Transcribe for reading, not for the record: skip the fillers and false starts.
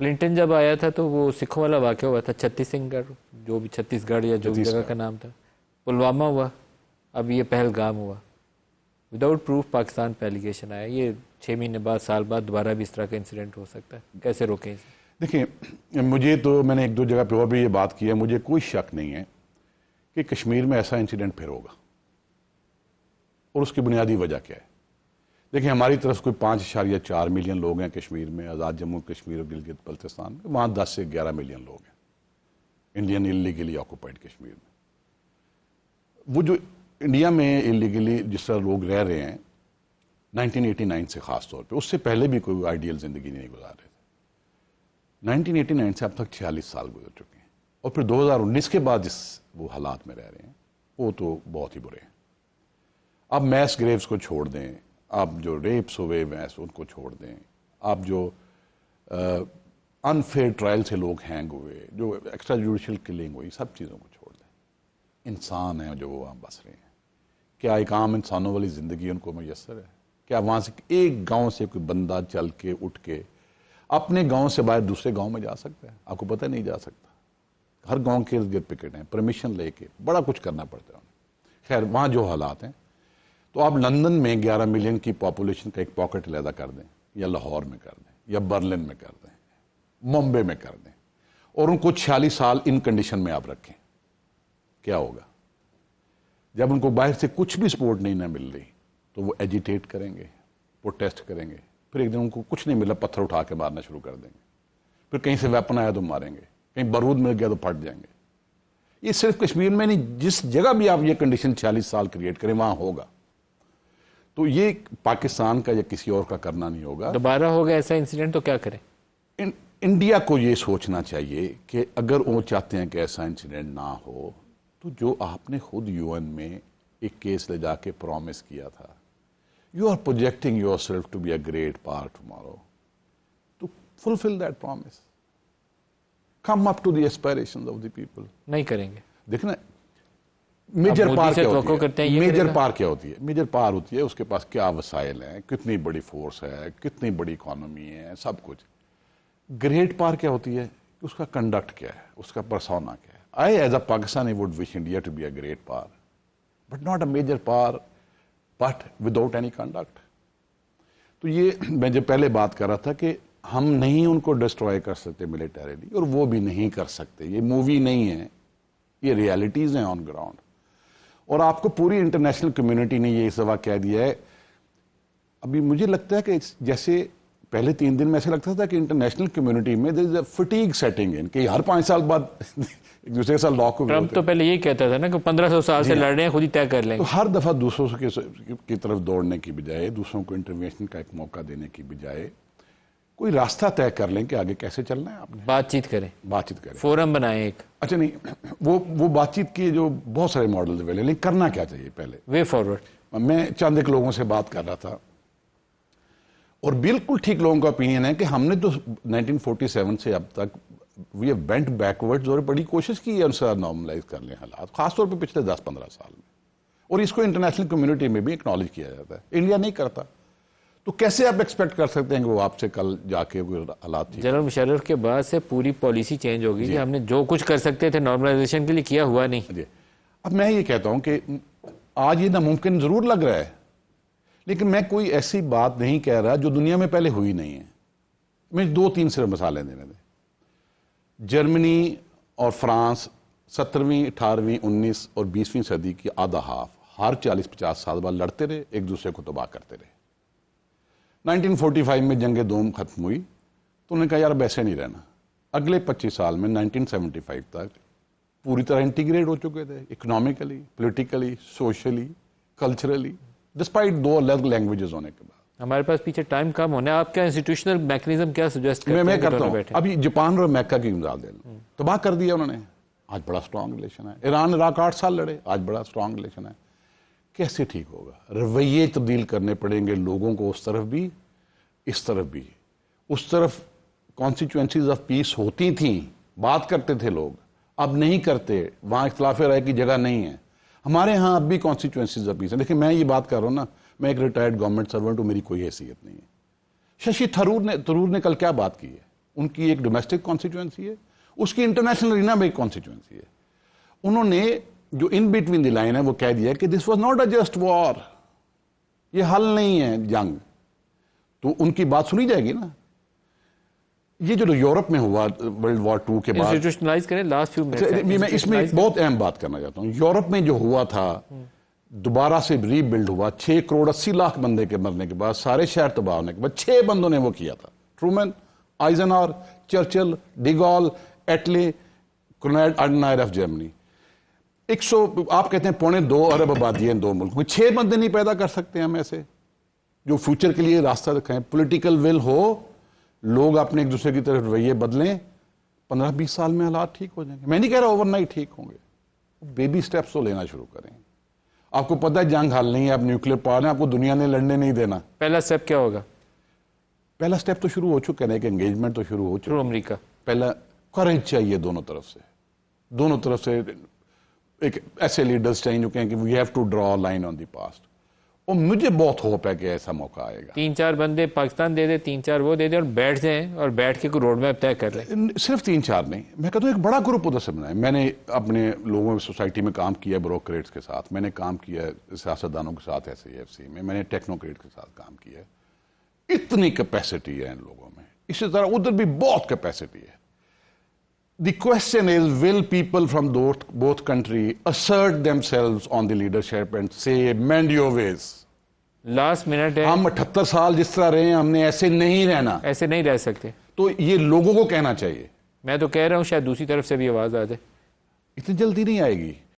Clinton جب آیا تھا تو وہ سکھوں والا واقعہ ہوا تھا، چھتیس گڑھ، جو بھی چھتیس گڑھ یا جو بھی جگہ کا نام تھا، پلوامہ ہوا، اب یہ پہلگام ہوا، وداؤٹ پروف پاکستان پہ ایلیگیشن آیا. یہ 6 مہینے بعد، سال بعد دوبارہ بھی اس طرح کا انسیڈنٹ ہو سکتا ہے، کیسے روکیں اسے؟ دیکھیں، مجھے تو میں نے 1-2 جگہ پہ اور بھی یہ بات کی ہے، مجھے کوئی شک نہیں ہے کہ کشمیر میں ایسا انسیڈنٹ پھر ہوگا، اور اس کی بنیادی وجہ کیا ہے. دیکھیں، ہماری طرف کوئی 5.4 ملین لوگ ہیں کشمیر میں، آزاد جموں کشمیر اور گلگت بلتستان میں، وہاں 10 سے 11 ملین لوگ ہیں انڈین انلیگلی آکوپائڈ کشمیر میں. وہ جو انڈیا میں انلیگلی جس طرح لوگ رہ رہے ہیں 1989 سے، خاص طور پہ، اس سے پہلے بھی کوئی آئیڈیل زندگی نہیں گزار رہے تھے. 1989 سے اب تک 46 سال گزر چکے ہیں، اور پھر 2019 کے بعد جس وہ حالات میں رہ رہے ہیں وہ تو بہت ہی برے ہیں. آپ میس گریوز کو چھوڑ دیں، آپ جو ریپس ہوئے میس ان کو چھوڑ دیں، آپ جو انفیئر ٹرائل سے لوگ ہینگ ہوئے، جو ایکسٹرا جوڈیشل کلنگ ہوئی، سب چیزوں کو چھوڑ دیں. انسان ہیں جو وہاں بس رہے ہیں، کیا ایک عام انسانوں والی زندگی ان کو میسر ہے؟ کیا وہاں سے ایک گاؤں سے کوئی بندہ چل کے اٹھ کے اپنے گاؤں سے باہر دوسرے گاؤں میں جا سکتا ہے؟ آپ کو پتہ نہیں جا سکتا. ہر گاؤں کے ارد گرد پکٹ ہیں، پرمیشن لے کے بڑا کچھ کرنا پڑتا ہے انہیں. خیر، وہاں جو حالات ہیں، تو آپ لندن میں 11 ملین کی پاپولیشن کا ایک پاکٹ علیحدہ کر دیں، یا لاہور میں کر دیں، یا برلن میں کر دیں، ممبئی میں کر دیں، اور ان کو 46 سال ان کنڈیشن میں آپ رکھیں، کیا ہوگا؟ جب ان کو باہر سے کچھ بھی سپورٹ نہیں نہ مل رہی تو وہ ایجیٹیٹ کریں گے، پروٹیسٹ کریں گے، پھر ایک دن ان کو کچھ نہیں ملا، پتھر اٹھا کے مارنا شروع کر دیں گے، پھر کہیں سے ویپن آیا تو ماریں گے، کہیں بارود مل گیا تو پھٹ جائیں گے. یہ صرف کشمیر میں نہیں، جس جگہ بھی آپ یہ کنڈیشن 46 سال کریٹ کریں وہاں ہوگا. تو یہ پاکستان کا یا کسی اور کا کرنا نہیں ہوگا. دوبارہ ہوگا ایسا انسیڈنٹ تو کیا کریں؟ انڈیا کو یہ سوچنا چاہیے کہ اگر وہ چاہتے ہیں کہ ایسا انسیڈنٹ نہ ہو، تو جو آپ نے خود UN میں ایک کیس لے جا کے پرومس کیا تھا، you are projecting yourself to be a great power tomorrow, تو fulfil that promise, come up to the aspirations of the people. نہیں کریں گے. دیکھنا، میجر پار کیا ہوتی ہے؟ میجر پار کیا ہوتی ہے؟ میجر پار ہوتی ہے اس کے پاس کیا وسائل ہیں، کتنی بڑی فورس ہے، کتنی بڑی اکانومی ہے، سب کچھ. گریٹ پار کیا ہوتی ہے؟ اس کا کنڈکٹ کیا ہے، اس کا پرسونا کیا ہے. I as a Pakistani would wish India to be a great power, but not a major power, but without any conduct. تو یہ میں جو پہلے بات کر رہا تھا کہ ہم نہیں ان کو ڈسٹروائے کر سکتے ملیٹریلی، اور وہ بھی نہیں کر سکتے. یہ مووی نہیں ہے، یہ ریالٹیز ہیں آن گراؤنڈ. اور آپ کو پوری انٹرنیشنل کمیونٹی نے یہ اس دفعہ کہہ دیا ہے. ابھی مجھے لگتا ہے کہ جیسے پہلے 3 دن میں ایسے لگتا تھا کہ انٹرنیشنل کمیونٹی میں there is a fatigue setting in، کہ ہر 5 سال بعد ایک دوسرے کے ساتھ لاک ہو گئے. ٹرمپ تو پہلے یہی کہتا تھا نا کہ 1500 سال سے لڑ رہے ہیں، خود ہی طے کر لیں گے. تو ہر دفعہ دوسروں کی طرف دوڑنے کی بجائے، دوسروں کو انٹروینشن کا ایک موقع دینے کی بجائے، کوئی راستہ طے کر لیں کہ آگے کیسے چلنا ہے. آپ بات چیت کریں، فورم بنائیں ایک. اچھا، نہیں، وہ بات چیت کی جو بہت سارے ماڈلز اویلیبل، لیکن کرنا کیا چاہیے پہلے؟ Way forward. میں چند ایک لوگوں سے بات کر رہا تھا، اور بالکل ٹھیک لوگوں کا اوپینین ہے کہ ہم نے تو 1947 سے اب تک وی ہیو بینٹ بیکورڈز، اور بڑی کوشش کی ہے ان سے نارملائز کر لیں حالات، خاص طور پہ پچھلے 10-15 سال میں. اور اس کو انٹرنیشنل کمیونٹی میں بھی اکنالج کیا جاتا ہے. انڈیا نہیں کرتا، تو کیسے آپ ایکسپیکٹ کر سکتے ہیں کہ وہ آپ سے کل جا کے حالات؟ جنرل مشرف کے بعد سے پوری پالیسی چینج ہوگی کہ ہم نے جو کچھ کر سکتے تھے نارملائزیشن کے لیے کیا ہوا نہیں. اب میں یہ کہتا ہوں کہ آج یہ ناممکن ضرور لگ رہا ہے، لیکن میں کوئی ایسی بات نہیں کہہ رہا جو دنیا میں پہلے ہوئی نہیں ہے. میں 2-3 صرف مثالیں دینے دیں. جرمنی اور فرانس 17ویں، 18ویں، 19 اور 20ویں صدی کی آدھا ہاف ہر 40-50 سال بعد لڑتے رہے، ایک دوسرے کو تباہ کرتے رہے. 1945 میں جنگ دوم ختم ہوئی تو انہوں نے کہا یار اب ایسے نہیں رہنا. اگلے 25 سال میں 1975 تک پوری طرح انٹیگریٹ ہو چکے تھے، economically, politically, socially, culturally, despite 2 الگ لینگویجز ہونے کے بعد. ہمارے پاس پیچھے ٹائم کم ہونا ہے. آپ کا انسٹیٹیوشنل میکنزم کیا سجیسٹ کرتے ہیں؟ میں کرتا ہوں. ابھی جاپان اور امریکہ کی مثال دے لوں، تباہ کر دیا انہوں نے، آج بڑا اسٹرانگ ریلیشن ہے. ایران عراق 8 سال لڑے، آج بڑا اسٹرانگ ریلیشن ہے. کیسے ٹھیک ہوگا؟ رویے تبدیل کرنے پڑیں گے لوگوں کو، اس طرف بھی اس طرف بھی. اس طرف کانسٹیچوئنسیز آف پیس ہوتی تھیں، بات کرتے تھے لوگ، اب نہیں کرتے. وہاں اختلاف رائے کی جگہ نہیں ہے. ہمارے ہاں اب بھی کانسٹیچوئنسیز آف پیس ہیں. دیکھیں، میں یہ بات کر رہا ہوں نا، میں ایک ریٹائرڈ گورنمنٹ سرونٹ ہوں، میری کوئی حیثیت نہیں ہے. ششی تھرور نے کل کیا بات کی ہے؟ ان کی ایک ڈومیسٹک کانسٹیچوئنسی ہے, اس کی انٹرنیشنل ارینا میں ایک کانسٹیچوئنسی ہے. انہوں نے جو ان بٹوین دی لائن ہے وہ کہہ دیا کہ this was not a just war, یہ حل نہیں ہے جنگ. تو ان کی بات سنی جائے گی نا. یہ جو یورپ میں ہوا ورلڈ وار 2 کے بعد, انسٹیٹیوشنلائز کریں لاسٹ فیو منٹس. میں اس میں ایک بہت اہم بات کرنا چاہتا ہوں. یورپ میں جو ہوا تھا, دوبارہ سے ری بلڈ ہوا, 6 کروڑ 80 لاکھ بندے کے مرنے کے بعد, سارے شہر تباہ ہونے کے بعد 6 بندوں نے وہ کیا تھا. ٹرومن, آئزنہاور, چرچل, ڈی گال, ایٹلے, کونراڈ اڈنائر آف جرمنی. 100 آپ کہتے ہیں 2.25 ارب آبادی ہے ان 2 ملکوں میں, 6 بندے نہیں پیدا کر سکتے ہم ایسے جو فیوچر کے لیے راستہ دکھائیں. پولیٹیکل ول ہو, لوگ اپنے ایک دوسرے کی طرف رویے بدلیں, 15-20 سال میں حالات ٹھیک ہو جائیں گے. میں نہیں کہہ رہا اوور نائٹ ٹھیک ہوں گے, بیبی سٹیپس تو لینا شروع کریں. آپ کو پتہ ہے جنگ حل نہیں ہے, آپ نیوکلیر پاور ہیں, آپ کو دنیا نے لڑنے نہیں دینا. پہلا سٹیپ کیا ہوگا؟ پہلا سٹیپ تو شروع ہو چکا ہے کہ انگیجمنٹ تو شروع ہو چکا. امریکہ پہلا کرنج چاہیے دونوں طرف سے ایک ایسے لیڈرز چاہیے جو کہیں کہ we have to draw line on the past. اور مجھے بہت ہوپ ہے کہ ایسا موقع آئے گا. 3-4 بندے پاکستان دے دے, 3-4 وہ دے دے اور بیٹھ جائیں, اور بیٹھ کے کوئی روڈ میپ طے کر لیں. صرف 3-4 نہیں, میں کہتا ہوں ایک بڑا گروپ ادھر سے بنائے. میں نے اپنے لوگوں سوسائٹی میں کام کیا ہے, بروکریٹس کے ساتھ میں نے کام کیا ہے, سیاستدانوں کے ساتھ SAFC میں نے ٹیکنوکریٹ کے ساتھ کام کیا ہے. اتنی کیپیسٹی ہے ان لوگوں میں. اسی طرح ادھر بھی بہت کیپیسٹی ہے. The question is, will people from both countries assert themselves on the leadership and say, mend your ways? Last minute ہے. ہم 78 سال جس طرح رہے ہیں, ہم نے ایسے نہیں رہنا. ایسے نہیں رہ سکتے. تو یہ لوگوں کو کہنا چاہیے. میں تو کہہ رہا ہوں شاید دوسری طرف سے بھی آواز آ جائے. اتنی جلدی نہیں آئے گی.